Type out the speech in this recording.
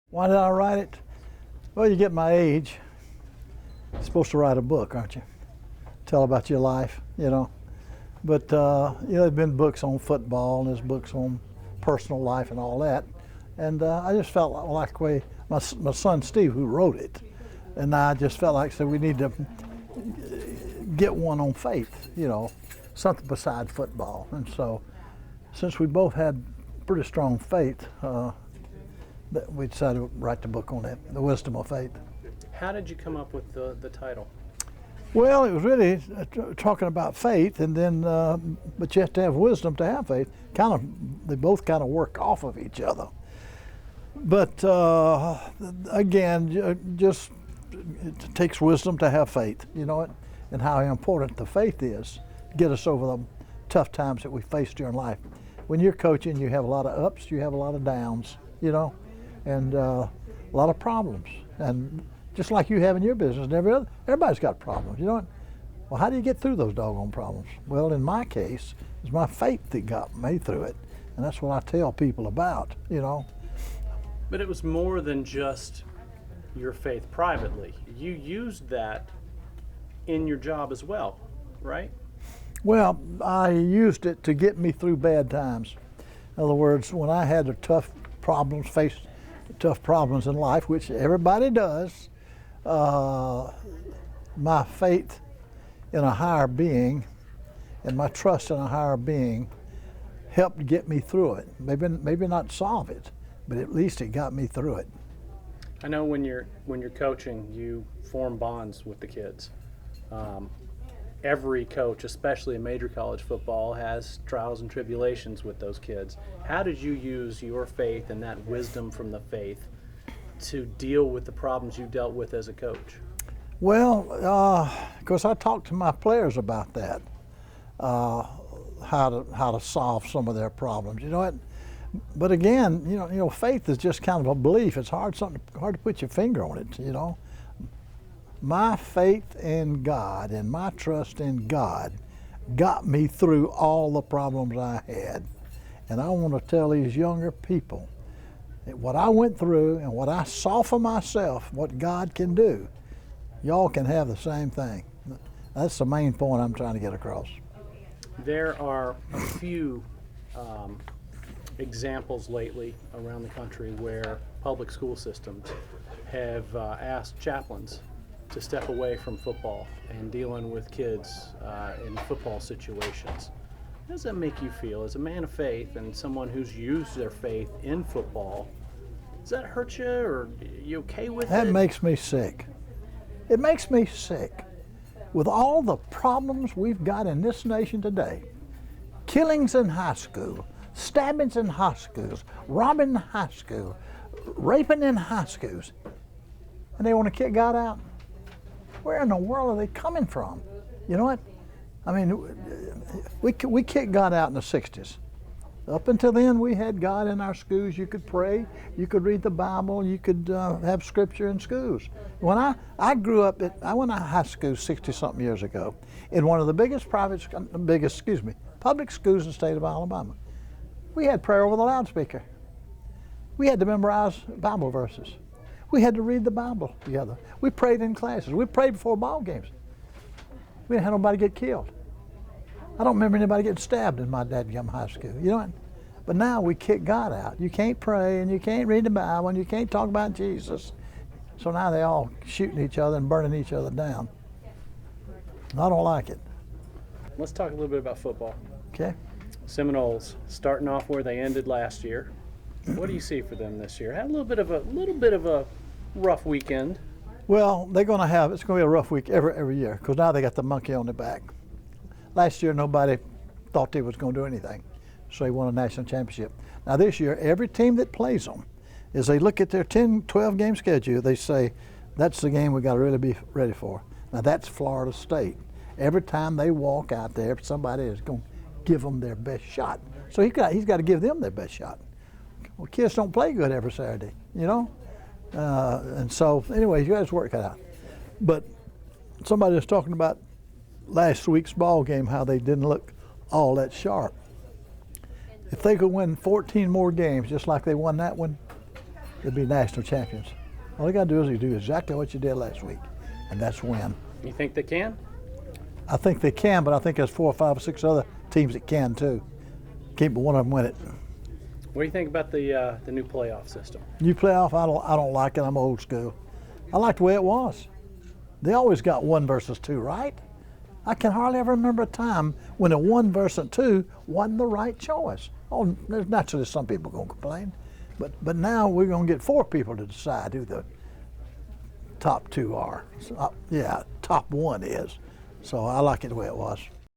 Why did I write it? Well, you get my age, you're supposed to write a book, aren't you? Tell about your life, you know. But, there's been books on football and there's books on personal life and all that. And I just felt like the way my son Steve, who wrote it, and I just felt like, we need to get one on faith, something beside football. And so, since we both had pretty strong faith, we decided to write the book on that, The Wisdom of Faith. How did you come up with the title? Well, it was really talking about faith, and then, but you have to have wisdom to have faith. They both kind of work off of each other. But again, just it takes wisdom to have faith, and how important the faith is to get us over the tough times that we face during life. When you're coaching, you have a lot of ups, you have a lot of downs, and a lot of problems. And just like you have in your business, and everybody's got problems, Well, how do you get through those doggone problems? Well, in my case, it's my faith that got me through it, and that's what I tell people about, But it was more than just your faith privately. You used that in your job as well, right? Well, I used it to get me through bad times. In other words, when I had faced tough problems in life, which everybody does, my faith in a higher being and my trust in a higher being helped get me through it. Maybe not solve it, but at least it got me through it. I know when you're coaching, you form bonds with the kids. Every coach, especially in major college football, has trials and tribulations with those kids. How did you use your faith and that wisdom from the faith to deal with the problems you dealt with as a coach? Well, because I talked to my players about that, how to solve some of their problems. But again, faith is just kind of a belief. It's hard to put your finger on it. My faith in God and my trust in God got me through all the problems I had. And I want to tell these younger people that what I went through and what I saw for myself, what God can do, y'all can have the same thing. That's the main point I'm trying to get across. There are a few examples lately around the country where public school systems have asked chaplains to step away from football and dealing with kids in football situations. How does that make you feel as a man of faith and someone who's used their faith in football? Does that hurt you, or are you okay with it? That makes me sick. It makes me sick. With all the problems we've got in this nation today, killings in high school, stabbings in high schools, robbing in high school, raping in high schools, and they want to kick God out? Where in the world are they coming from? You know what? I mean, we kicked God out in the 60s. Up until then, we had God in our schools. You could pray, you could read the Bible, you could have scripture in schools. When I grew up, I went to high school 60-something years ago in one of the biggest public schools in the state of Alabama. We had prayer over the loudspeaker. We had to memorize Bible verses. We had to read the Bible together. We prayed in classes. We prayed before ball games. We didn't have nobody get killed. I don't remember anybody getting stabbed in my dadgum high school. But now we kick God out. You can't pray and you can't read the Bible and you can't talk about Jesus. So now they all shooting each other and burning each other down. I don't like it. Let's talk a little bit about football. Okay. Seminoles starting off where they ended last year. What do you see for them this year? Had a little bit of a rough weekend. Well, it's going to be a rough week every year because now they got the monkey on their back. Last year, nobody thought they was going to do anything, so they won a national championship. Now this year, every team that plays them, as they look at their 10, 12-game schedule, they say, that's the game we got to really be ready for. Now that's Florida State. Every time they walk out there, somebody is going to give them their best shot. So he's got to give them their best shot. Well, kids don't play good every Saturday, and so anyway, you guys work it out. But somebody was talking about last week's ball game, how they didn't look all that sharp. If they could win 14 more games just like they won that one, they'd be national champions. All they got to do is do exactly what you did last week, and that's win. You think they can? I think they can, but I think there's 4 or 5 or 6 other teams that can too. Can't but one of them win it. What do you think about the new playoff system? New playoff, I don't like it. I'm old school. I like the way it was. They always got 1 versus 2, right? I can hardly ever remember a time when a 1 versus 2 wasn't the right choice. Oh, there's naturally some people gonna complain, but now we're gonna get 4 people to decide who the top 2 are. So, yeah, top 1 is. So I like it the way it was.